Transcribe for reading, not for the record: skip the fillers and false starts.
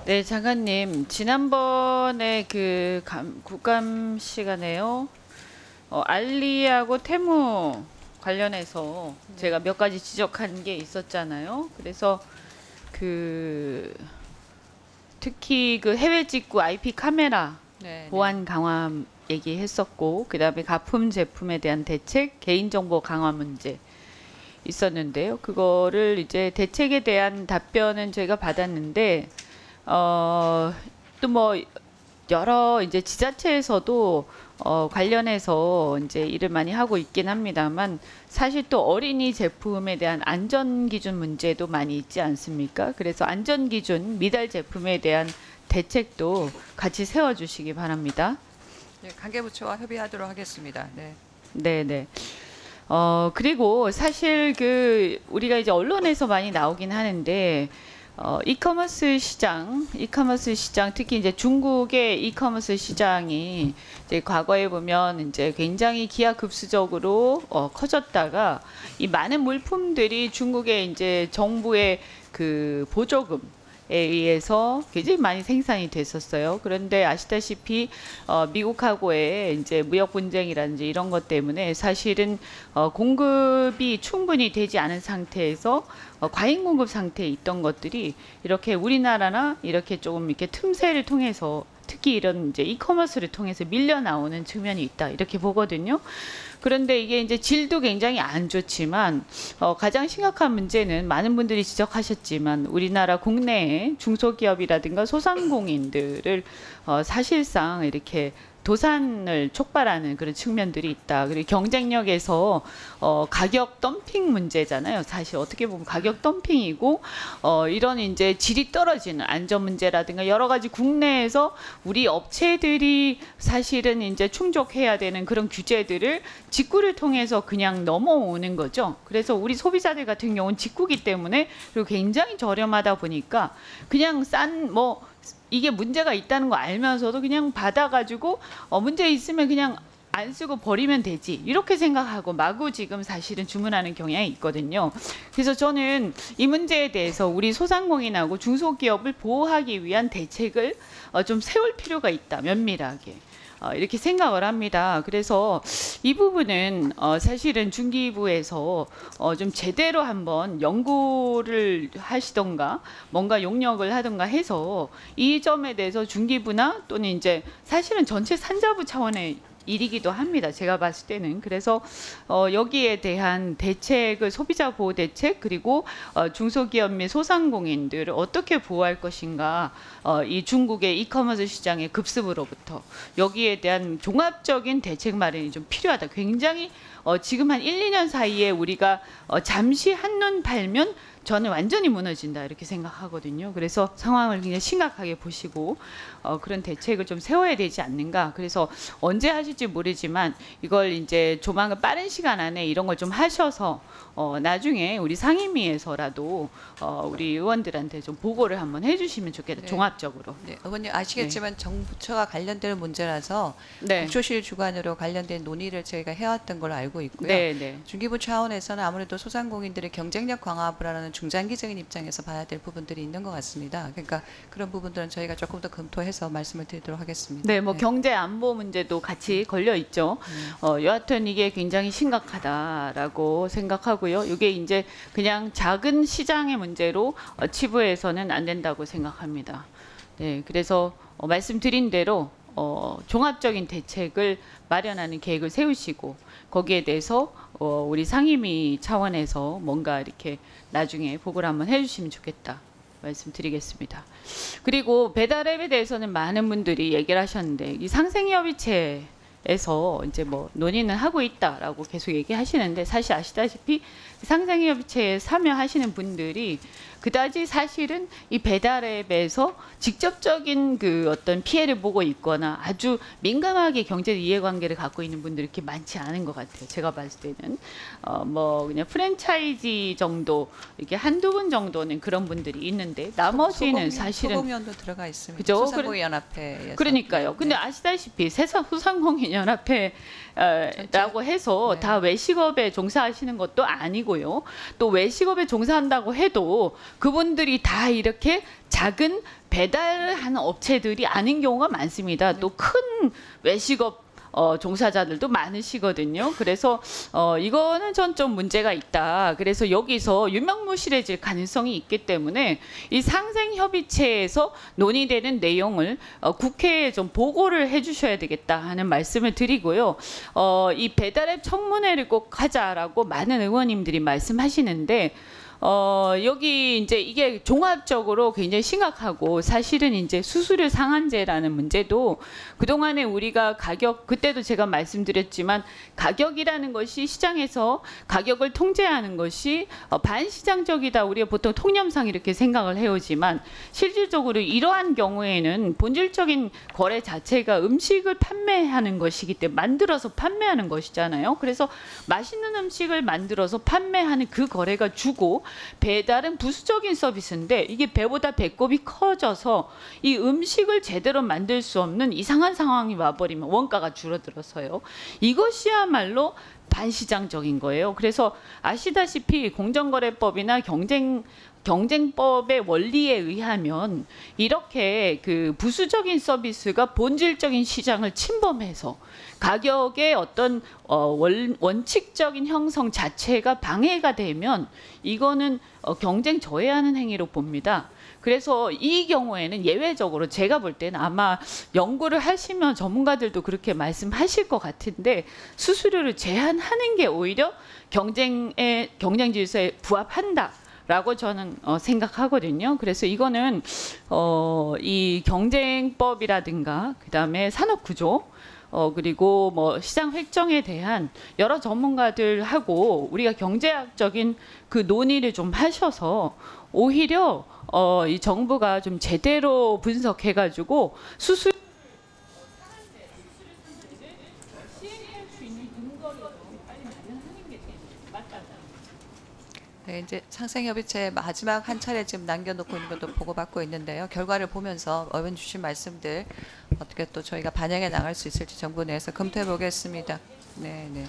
네, 장관님, 지난번에 그 국감 시간에요. 알리하고 테무 관련해서 제가 몇 가지 지적한 게 있었잖아요. 그래서 그 특히 그 해외 직구 IP 카메라 네, 네. 보안 강화 얘기했었고, 그다음에 가품 제품에 대한 대책, 개인정보 강화 문제 있었는데요. 그거를 이제 대책에 대한 답변은 저희가 받았는데 또 뭐 여러 이제 지자체에서도 관련해서 이제 일을 많이 하고 있긴 합니다만 사실 또 어린이 제품에 대한 안전 기준 문제도 많이 있지 않습니까? 그래서 안전 기준 미달 제품에 대한 대책도 같이 세워주시기 바랍니다. 네, 관계부처와 협의하도록 하겠습니다. 네. 네네. 그리고 사실 그 우리가 이제 언론에서 많이 나오긴 하는데 이커머스 시장, 특히 이제 중국의 이커머스 시장이 이제 과거에 보면 이제 굉장히 기하급수적으로 커졌다가 이 많은 물품들이 중국의 이제 정부의 그 보조금 에 의해서 굉장히 많이 생산이 됐었어요. 그런데 아시다시피 미국하고의 이제 무역 분쟁이라든지 이런 것 때문에 사실은 공급이 충분히 되지 않은 상태에서 과잉 공급 상태에 있던 것들이 이렇게 우리나라나 이렇게 조금 이렇게 틈새를 통해서 특히 이런 이제 이커머스를 통해서 밀려 나오는 측면이 있다 이렇게 보거든요. 그런데 이게 이제 질도 굉장히 안 좋지만 가장 심각한 문제는 많은 분들이 지적하셨지만 우리나라 국내의 중소기업이라든가 소상공인들을 사실상 이렇게 도산을 촉발하는 그런 측면들이 있다. 그리고 경쟁력에서 가격 덤핑 문제잖아요. 사실 어떻게 보면 가격 덤핑이고 이런 이제 질이 떨어지는 안전 문제라든가 여러 가지 국내에서 우리 업체들이 사실은 이제 충족해야 되는 그런 규제들을 직구를 통해서 그냥 넘어오는 거죠. 그래서 우리 소비자들 같은 경우는 직구기 때문에 그리고 굉장히 저렴하다 보니까 그냥 이게 문제가 있다는 거 알면서도 그냥 받아가지고 문제 있으면 그냥 안 쓰고 버리면 되지 이렇게 생각하고 마구 지금 사실은 주문하는 경향이 있거든요. 그래서 저는 이 문제에 대해서 우리 소상공인하고 중소기업을 보호하기 위한 대책을 좀 세울 필요가 있다. 면밀하게. 이렇게 생각을 합니다. 그래서 이 부분은 사실은 중기부에서 좀 제대로 한번 연구를 하시던가 뭔가 용역을 하던가 해서 이 점에 대해서 중기부나 또는 이제 사실은 전체 산자부 차원의 일이기도 합니다. 제가 봤을 때는. 그래서 여기에 대한 대책을 소비자 보호 대책 그리고 중소기업 및 소상공인들을 어떻게 보호할 것인가 이 중국의 이커머스 시장의 급습으로부터 여기에 대한 종합적인 대책 마련이 좀 필요하다. 굉장히 지금 한 1, 2년 사이에 우리가 잠시 한눈 팔면 저는 완전히 무너진다 이렇게 생각하거든요. 그래서 상황을 굉장히 심각하게 보시고 그런 대책을 좀 세워야 되지 않는가. 그래서 언제 하실지 모르지만 이걸 이제 조만간 빠른 시간 안에 이런 걸 좀 하셔서 나중에 우리 상임위에서라도 우리 의원들한테 좀 보고를 한번 해주시면 좋겠다. 네. 종합적으로. 네, 의원님 아시겠지만 정부처가 관련된 문제라서 네. 국조실 주관으로 관련된 논의를 저희가 해왔던 걸로 알고 있고요. 네, 네. 중기부 차원에서는 아무래도 소상공인들의 경쟁력 강화라는 중장기적인 입장에서 봐야 될 부분들이 있는 것 같습니다. 그러니까 그런 부분들은 저희가 조금 더 검토해서 말씀을 드리도록 하겠습니다. 네, 뭐 경제 안보 문제도 같이 걸려 있죠. 여하튼 이게 굉장히 심각하다라고 생각하고요. 이게 이제 그냥 작은 시장의 문제로 치부해서는 안 된다고 생각합니다. 네, 그래서 말씀드린 대로 종합적인 대책을 마련하는 계획을 세우시고 거기에 대해서 우리 상임위 차원에서 뭔가 이렇게 나중에 보고를 한번 해주시면 좋겠다. 말씀드리겠습니다. 그리고 배달앱에 대해서는 많은 분들이 얘기를 하셨는데 이 상생협의체에서 이제 뭐 논의는 하고 있다라고 계속 얘기하시는데 사실 아시다시피 상생협의체에 참여하시는 분들이 그다지 사실은 이 배달앱에서 직접적인 그 어떤 피해를 보고 있거나 아주 민감하게 경제 이해관계를 갖고 있는 분들이 이렇게 많지 않은 것 같아요. 제가 봤을 때는 뭐 그냥 프랜차이지 정도 이렇게 한두 분 정도는 그런 분들이 있는데 나머지는 사실은 소공연도 들어가 있습니다. 그죠? 소상공인연합회. 그러니까요. 근데 네. 아시다시피 세상 소상공인 한국노동인연합회 라고 해서 네. 다 외식업에 종사하시는 것도 아니고요. 또 외식업에 종사한다고 해도 그분들이 다 이렇게 작은 배달하는 업체들이 아닌 경우가 많습니다. 또 큰 외식업 종사자들도 많으시거든요. 그래서 이거는 전 좀 문제가 있다. 그래서 여기서 유명무실해질 가능성이 있기 때문에 이 상생협의체에서 논의되는 내용을 국회에 좀 보고를 해주셔야 되겠다 하는 말씀을 드리고요. 이 배달앱 청문회를 꼭 하자라고 많은 의원님들이 말씀하시는데 여기 이제 이게 종합적으로 굉장히 심각하고 사실은 이제 수수료 상한제라는 문제도 그동안에 우리가 가격 그때도 제가 말씀드렸지만 가격이라는 것이 시장에서 가격을 통제하는 것이 반시장적이다. 우리가 보통 통념상 이렇게 생각을 해오지만 실질적으로 이러한 경우에는 본질적인 거래 자체가 음식을 판매하는 것이기 때문에 만들어서 판매하는 것이잖아요. 그래서 맛있는 음식을 만들어서 판매하는 그 거래가 주고 배달은 부수적인 서비스인데 이게 배보다 배꼽이 커져서 이 음식을 제대로 만들 수 없는 이상한 상황이 와버리면 원가가 줄어들어서요. 이것이야말로 반시장적인 거예요. 그래서 아시다시피 공정거래법이나 경쟁법의 원리에 의하면 이렇게 그 부수적인 서비스가 본질적인 시장을 침범해서 가격의 어떤 원칙적인 형성 자체가 방해가 되면 이거는 경쟁 저해하는 행위로 봅니다. 그래서 이 경우에는 예외적으로 제가 볼 때는 아마 연구를 하시면 전문가들도 그렇게 말씀하실 것 같은데 수수료를 제한하는 게 오히려 경쟁 질서에 부합한다. 라고 저는 생각하거든요. 그래서 이거는 이 경쟁법이라든가 그다음에 산업구조 그리고 뭐 시장 획정에 대한 여러 전문가들하고 우리가 경제학적인 그 논의를 좀 하셔서 오히려 이 정부가 좀 제대로 분석해가지고 수술 네, 이제 상생협의체 마지막 한 차례 지금 남겨놓고 있는 것도 보고받고 있는데요. 결과를 보면서 의원 주신 말씀들 어떻게 또 저희가 반영해 나갈 수 있을지 정부 내에서 검토해 보겠습니다. 네, 네.